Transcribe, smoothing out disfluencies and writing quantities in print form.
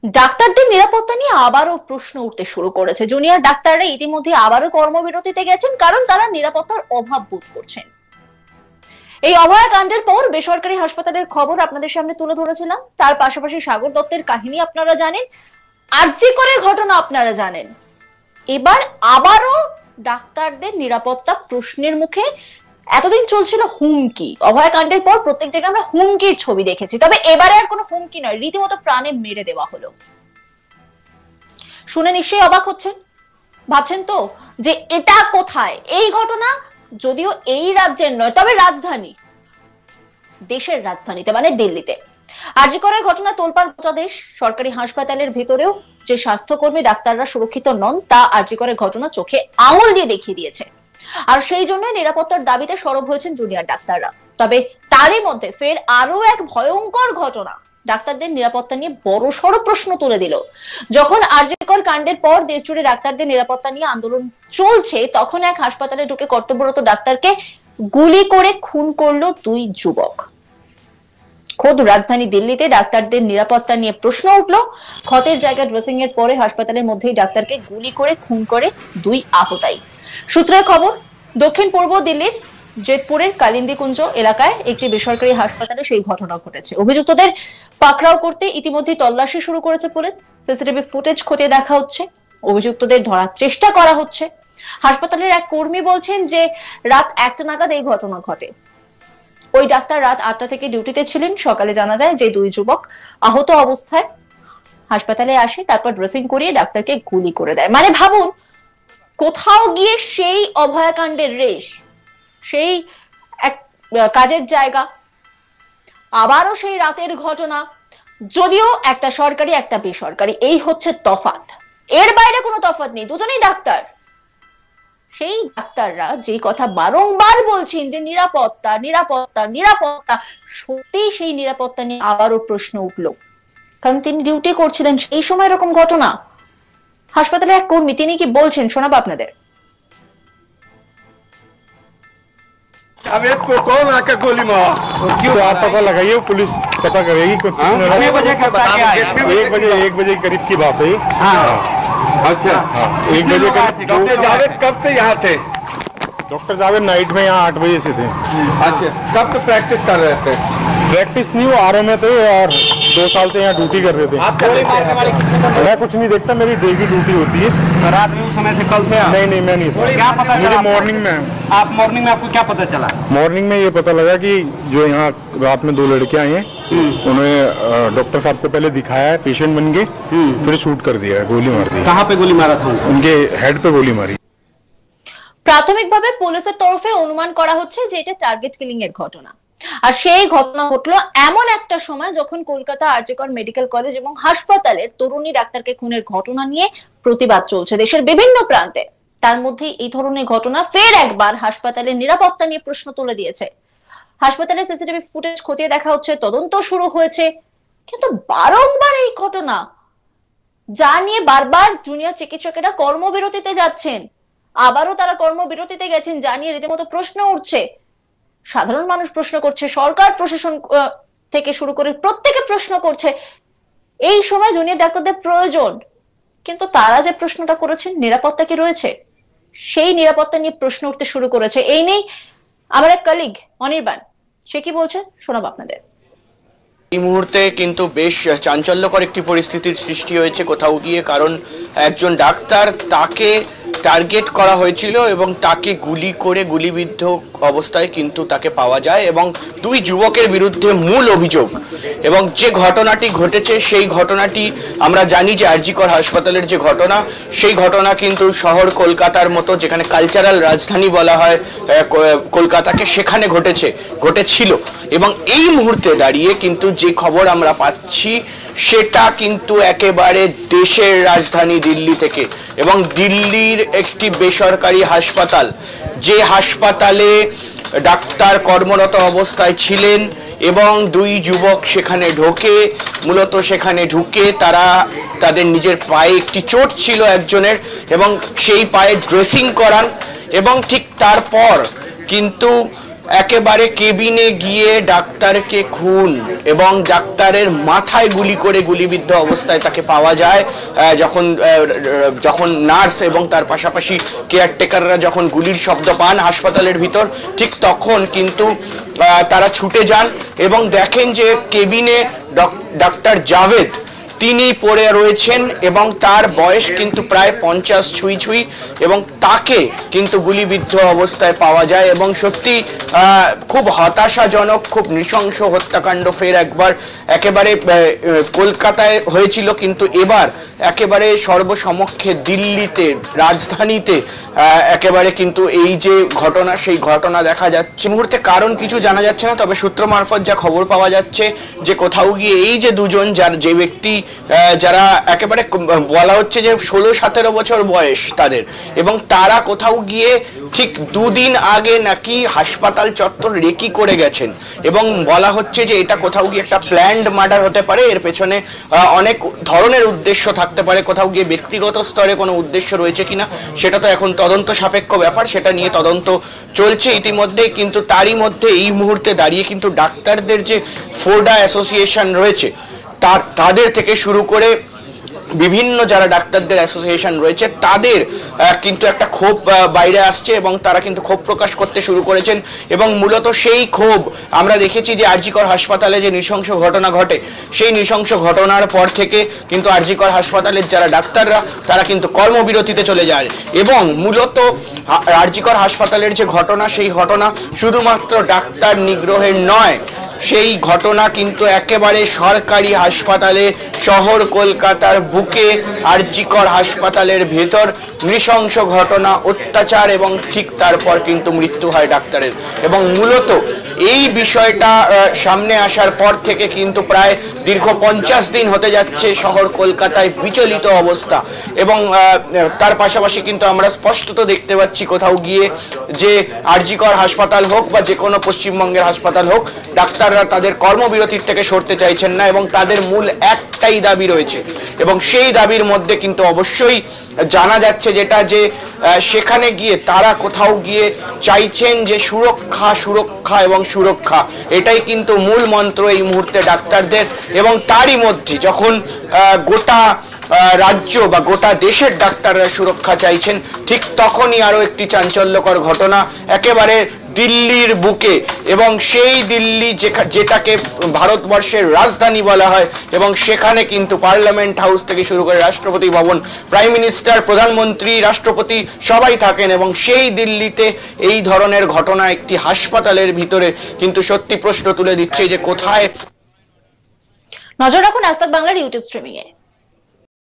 ডাক্তারদের নিরাপত্তা নিয়ে আবারও প্রশ্ন উঠতে শুরু করেছে। জুনিয়র ডাক্তাররা ইতিমধ্যে আবারও কর্মবিরতিতে গেছেন, কারণ তারা নিরাপত্তার অভাব বোধ করছেন। এই অভয়াকাণ্ডের পর বেসরকারি হাসপাতালের খবর আপনাদের সামনে তুলে ধরেছিলাম। তার পাশাপাশি সাগর দত্তের কাহিনী আপনারা জানেন, আরজি করের ঘটনা আপনারা জানেন। এবার আবারও ডাক্তারদের নিরাপত্তা প্রশ্নের মুখে। এতদিন চলছিল হুমকি, অভয়াকাণ্ডের পর প্রত্যেক জায়গায় আমরা হুমকির ছবি দেখেছি, তবে এবারে আর কোনো হুমকি নয়, রীতিমতো প্রাণে মেরে দেওয়া হলো। শুনে নিশ্চয়ই অবাক হচ্ছেন, ভাবছেন তো যে এটা কোথায় এই ঘটনা, যদিও এই রাজ্যের নয় তবে রাজধানী, দেশের রাজধানীতে মানে দিল্লিতে। আরজি করের ঘটনা তোলপাড় গোটা দেশ। সরকারি হাসপাতালের ভেতরেও যে স্বাস্থ্যকর্মী ডাক্তাররা সুরক্ষিত নন তা আরজি করের ঘটনা চোখে আঙুল দিয়ে দেখিয়ে দিয়েছে। আর সেই জন্য নিরাপত্তার দাবিতে সরব হয়েছেন জুনিয়র ডাক্তাররা। তবে তারই মধ্যে ফের আরো এক ভয়ঙ্কর ঘটনা ডাক্তারদের নিরাপত্তা নিয়ে বড়সড় প্রশ্ন তুলে দিল। যখন আরজি কর কাণ্ডের পর দেশজুড়ে ডাক্তারদের নিরাপত্তা নিয়ে আন্দোলন চলছে, তখন এক হাসপাতালে ঢুকে কর্তব্যরত ডাক্তারকে গুলি করে খুন করলো দুই যুবক। খোদ রাজধানী দিল্লিতে ডাক্তারদের নিরাপত্তা নিয়ে প্রশ্ন উঠলো। ক্ষতের জায়গা ড্রেসিং এর পরে হাসপাতালের মধ্যেই ডাক্তারকে গুলি করে খুন করে দুই আততায়ী। সূত্রের খবর, দক্ষিণ পূর্ব দিল্লির জেতপুরের কালিন্দিকুঞ্জ এলাকায় একটি বেসরকারি হাসপাতালে সেই ঘটনা ঘটেছে। অভিযুক্তদের পাকড়াও করতে ইতিমধ্যেই তল্লাশি শুরু করেছে পুলিশ। সিসিটিভি ফুটেজ খতিয়ে দেখা হচ্ছে, অভিযুক্তদের ধরার চেষ্টা করা হচ্ছে। হাসপাতালের এক কর্মী বলছেন যে রাত 1টা নাগাদ এই ঘটনা ঘটে। ওই ডাক্তার রাত 8টা থেকে ডিউটিতে ছিলেন। সকালে জানা যায় যে দুই যুবক আহত অবস্থায় হাসপাতালে আসে, তারপর ড্রেসিং করিয়ে ডাক্তারকে গুলি করে দেয়। মানে ভাবুন, কোথাও গিয়ে সেই অভয়াকাণ্ডের রেশ, সেই এক কাজের জায়গা, আবারও সেই রাতের ঘটনা, যদিও একটা সরকারি একটা বেসরকারি, এই হচ্ছে তফাৎ। এর বাইরে কোনো তফাৎ নেই, দুজনেই ডাক্তার। সেই ডাক্তাররা যে কথা বারংবার বলছেন যে নিরাপত্তা নিরাপত্তা নিরাপত্তা, সত্যি সেই নিরাপত্তা নিয়ে আবারও প্রশ্ন উঠলো, কারণ তিনি ডিউটি করছিলেন সেই সময় এরকম ঘটনা। হাসপাতালের এক কর্মী তিনি কি বলছেন শোনাবো আপনাদের। जावेद को कौन आकर गोली मारा? क्यों आप पता लगाइए, पुलिस पता करेगी। एक बजे करीब की बात है। अच्छा, 1 बजे करीब। डॉक्टर जावेद कब से यहाँ थे? डॉक्टर जावेद नाइट में यहाँ 8 बजे से थे। अच्छा, कब से प्रैक्टिस कर रहे थे? प्रैक्टिस नहीं, वो आरओ में थे और 2 साल से यहाँ ड्यूटी कर रहे थे। मैं कुछ नहीं देखता, मेरी डे की ड्यूटी होती है। रात में उस समय थे, कल थे? नहीं मैं नहीं था। क्या पता मुझे मॉर्निंग में। आप मॉर्निंग में आपको क्या पता चला? मॉर्निंग में ये पता लगा कि जो यहाँ रात में 2 लड़के आए हैं, उन्होंने डॉक्टर साहब को पहले दिखाया है पेशेंट बन के, फिर शूट कर दिया है, गोली मार दी। कहाँ पे गोली मारा था? उनके हेड पे गोली मारी। প্রাথমিকভাবে পুলিশের তরফে অনুমান করা হচ্ছে যে এটা টার্গেট কিলিং এর ঘটনা। আর সেই ঘটনা ঘটলো এমন একটা সময় যখন কলকাতা আরজি কর মেডিকেল কলেজ এবং হাসপাতালের তরুণী ডাক্তারকে খুনের ঘটনা নিয়ে প্রতিবাদ চলছে দেশের বিভিন্ন প্রান্তে। তার মধ্যে এই ধরনের ঘটনা ফের একবার হাসপাতালের নিরাপত্তা নিয়ে প্রশ্ন তুলে দিয়েছে। হাসপাতালের সিসিটিভি ফুটেজ খতিয়ে দেখা হচ্ছে, তদন্ত শুরু হয়েছে, কিন্তু বারংবার এই ঘটনা, যা নিয়ে বারবার জুনিয়র চিকিৎসকেরা কর্মবিরতিতে যাচ্ছেন, আবারও তারা কর্মবিরতিতে গেছেন, যা নিয়ে রীতিমতো প্রশ্ন উঠছে। সাধারণ মানুষ প্রশ্ন করছে, সরকার প্রশাসন থেকে শুরু করে প্রত্যেকে প্রশ্ন করছে এই সময় জুনিয়র ডাক্তারদের প্রয়োজন, কিন্তু তারা যে প্রশ্নটা করেছেন নিরাপত্তা কি রয়েছে, সেই নিরাপত্তা নিয়ে প্রশ্ন উঠতে শুরু করেছে। এই নেই আমার এক কলিগ অনির্বাণ, সে কি বলছে শোনাবো আপনাদের। এই মুহূর্তে কিন্তু বেশ চাঞ্চল্যকর একটি পরিস্থিতির সৃষ্টি হয়েছে কোথাও গিয়ে, কারণ একজন ডাক্তার, তাকে টার্গেট করা হয়েছিল এবং তাকে গুলি করে গুলিবিদ্ধ অবস্থায় কিন্তু তাকে পাওয়া যায়, এবং দুই যুবকের বিরুদ্ধে মূল অভিযোগ এবং যে ঘটনাটি ঘটেছে সেই ঘটনাটি আমরা জানি যে আরজি কর হাসপাতালের যে ঘটনা, সেই ঘটনা কিন্তু শহর কলকাতার মতো, যেখানে কালচারাল রাজধানী বলা হয় কলকাতাকে, সেখানে ঘটেছিল। এবং এই মুহূর্তে দাঁড়িয়ে কিন্তু যে খবর আমরা পাচ্ছি সেটা কিন্তু একেবারে দেশের রাজধানী দিল্লি থেকে, এবং দিল্লির একটি বেসরকারি হাসপাতাল, যে হাসপাতালে ডাক্তার কর্মরত অবস্থায় ছিলেন এবং দুই যুবক সেখানে ঢুকে তারা তাদের নিজের পায়ে একটি চোট ছিল একজনের, এবং সেই পায়ে ড্রেসিং করান, এবং ঠিক তারপর কিন্তু একেবারে কেবিনে গিয়ে ডাক্তারকে খুন এবং ডাক্তারের মাথায় গুলি করে গুলিবিদ্ধ অবস্থায় তাকে পাওয়া যায়। যখন নার্স এবং তার পাশাপাশি কেয়ারটেকাররা যখন গুলির শব্দ পান হাসপাতালের ভিতর, ঠিক তখন কিন্তু তারা ছুটে যান এবং দেখেন যে কেবিনে ডাক্তার জাভেদ তিনি পড়ে রয়েছেন এবং তার বয়স কিন্তু প্রায় 50 ছুঁই এবং তাকে কিন্তু গুলিবিদ্ধ অবস্থায় পাওয়া যায় এবং সত্যি খুব হতাশাজনক, খুব নৃশংস হত্যাকাণ্ড ফের একবার একেবারে কলকাতায় হয়েছিল, কিন্তু এবার একেবারে সর্বসমক্ষে দিল্লিতে, রাজধানীতে একেবারে কিন্তু এই যে ঘটনা, সেই ঘটনা দেখা যাচ্ছে। মুহূর্তে কারণ কিছু জানা যাচ্ছে না, তবে সূত্র মারফত যা খবর পাওয়া যাচ্ছে যে কোথাও গিয়ে এই যে দুজন যে ব্যক্তি যারা একেবারে বলা হচ্ছে যে 16-17 বছর বয়স তাদের, এবং তারা কোথাও গিয়ে ঠিক দুদিন আগে নাকি হাসপাতাল চত্বর রেকি করে গেছেন এবং বলা হচ্ছে যে এটা কোথাও গিয়ে একটা প্ল্যান্ড মার্ডার হতে পারে। এর পেছনে অনেক ধরনের উদ্দেশ্য থাকতে পারে, কোথাও গিয়ে ব্যক্তিগত স্তরে কোনো উদ্দেশ্য রয়েছে কিনা সেটা তো এখন তদন্ত সাপেক্ষ ব্যাপার, সেটা নিয়ে তদন্ত চলছে ইতিমধ্যে। কিন্তু তারই মধ্যে এই মুহূর্তে দাঁড়িয়ে কিন্তু ডাক্তারদের যে ফোর্ডা অ্যাসোসিয়েশন রয়েছে তাদের থেকে শুরু করে বিভিন্ন যারা ডাক্তারদের অ্যাসোসিয়েশন রয়েছে তাদের কিন্তু একটা ক্ষোভ বাইরে আসছে এবং তারা কিন্তু ক্ষোভ প্রকাশ করতে শুরু করেছেন। এবং মূলত সেই ক্ষোভ আমরা দেখেছি যে আরজি কর হাসপাতালে যে নৃশংস ঘটনা ঘটে, সেই নৃশংস ঘটনার পর থেকে কিন্তু আরজি কর হাসপাতালের যারা ডাক্তাররা তারা কিন্তু কর্মবিরতিতে চলে যায় এবং মূলত আরজি কর হাসপাতালের যে ঘটনা, সেই ঘটনা শুধুমাত্র ডাক্তার নিগ্রহের নয়, সেই ঘটনা কিন্তু একেবারে সরকারি হাসপাতালে, শহর কলকাতার বুকে আরজি কর হাসপাতালের ভেতর নৃশংস ঘটনা, অত্যাচার এবং ঠিক তারপর কিন্তু মৃত্যু হয় ডাক্তারের। এবং মূলত এই বিষয়টা সামনে আসার পর থেকে কিন্তু প্রায় দীর্ঘ 50 দিন হতে যাচ্ছে শহর কলকাতায় বিচলিত অবস্থা। এবং তার পাশাপাশি কিন্তু আমরা স্পষ্টত দেখতে পাচ্ছি কোথাও গিয়ে যে আরজি কর হাসপাতাল হোক বা যে কোনো পশ্চিমবঙ্গের হাসপাতাল হোক, ডাক্তাররা তাদের কর্মবিরতির থেকে সরতে চাইছেন না এবং তাদের মূল একটাই দাবি রয়েছে এবং সেই দাবির মধ্যে কিন্তু অবশ্যই জানা যাচ্ছে যেটা যে সেখানে গিয়ে তারা কোথাও গিয়ে চাইছেন যে সুরক্ষা, সুরক্ষা এবং সুরক্ষা, এটাই কিন্তু মূল মন্ত্র এই মুহূর্তে ডাক্তারদের। এবং তারই মধ্যে যখন গোটা রাজ্য বা গোটা দেশের ডাক্তাররা সুরক্ষা চাইছেন, ঠিক তখনই আরো একটি চাঞ্চল্যকর ঘটনা একেবারে দিল্লির বুকে, এবং সেই দিল্লি যেটাকে ভারতবর্ষের রাজধানী বলা হয় এবং সেখানে কিন্তু পার্লামেন্ট হাউস থেকে শুরু করে রাষ্ট্রপতি ভবন, প্রাইম মিনিস্টার, প্রধানমন্ত্রী, রাষ্ট্রপতি সবাই থাকেন এবং সেই দিল্লিতে এই ধরনের ঘটনা একটি হাসপাতালের ভিতরে কিন্তু সত্যি প্রশ্ন তুলে দিচ্ছে যে কোথায়। নজর রাখুন আজ তাক বাংলার ইউটিউব স্ট্রিমিং এ।